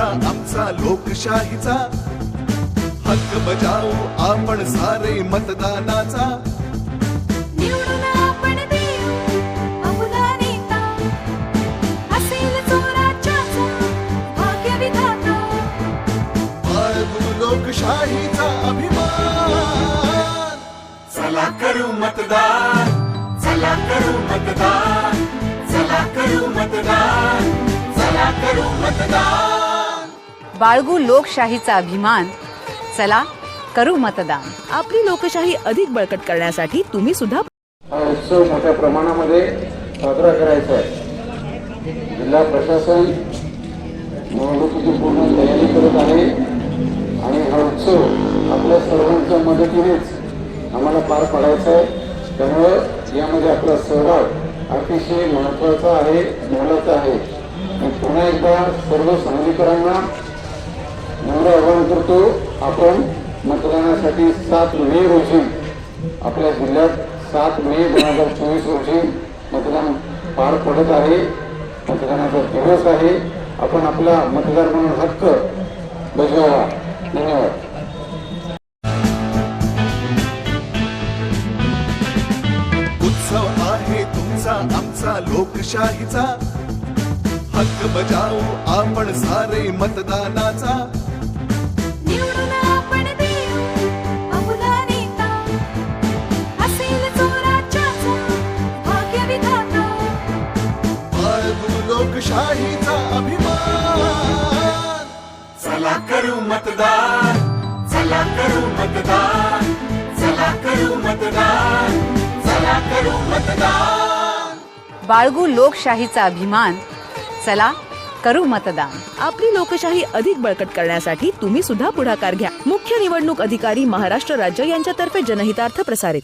आमचा लोकशाहीचा हक्क बजावू आपण सारे मतदानाचा। निवडून आपण देऊ अमुला नेता, असेल जो राज्याचा भाग्यविधाता। बाळगू लोकशाहीचा अभिमान, चला करू मतदान, चला करू मतदान, चला करू मतदान, चला करू मतदान। बाळगू लोकशाहीचा अभिमान, चला करू मतदान। आपली लोकशाही अधिक बळकट करण्यासाठी तुम्ही सुद्धा हा उत्सव मोठ्या प्रमाणामध्ये साजरा करायचा आहे। जिल्हा प्रशासन निवडणुकीची पूर्ण तयारी करत आहे आणि हा उत्सव आपल्या सर्वांच्या मदतीनेच आम्हाला पार पाडायचा आहे। त्यामुळे यामध्ये आपला सहभाग अतिशय महत्त्वाचा आहे, मोलाचा आहे। मी पुन्हा एकदा सर्व सांगलीकरांना एवढं आवाहन करतो, आपण मतदानासाठी 7 मे रोजी आपल्या जिल्ह्यात 7 मे 2024 रोजी मतदान पार पडत आहे। मतदानाचा दिवस आहे, आपण आपला मतदार म्हणून हक्क बजावा। धन्यवाद। उत्सव आहे तुमचा आमचा लोकशाहीचा हक्क बजावू आपण सारे मतदानाचा। निवडून आपण देऊ अमुला नेता, असेल जो राज्याचा भाग्यविधाता। बाळगू लोकशाहीचा अभिमान, चला करू मतदान, चला करू मतदान, चला करू मतदान, चला करू मतदान। बाळगू लोकशाहीचा अभिमान, चला करू मतदान। आपली लोकशाही अधिक बळकट करण्यासाठी तुम्ही सुद्धा पुढाकार घ्या। मुख्य निवडणूक अधिकारी महाराष्ट्र राज्य यांच्यातर्फे जनहितार्थ प्रसारित।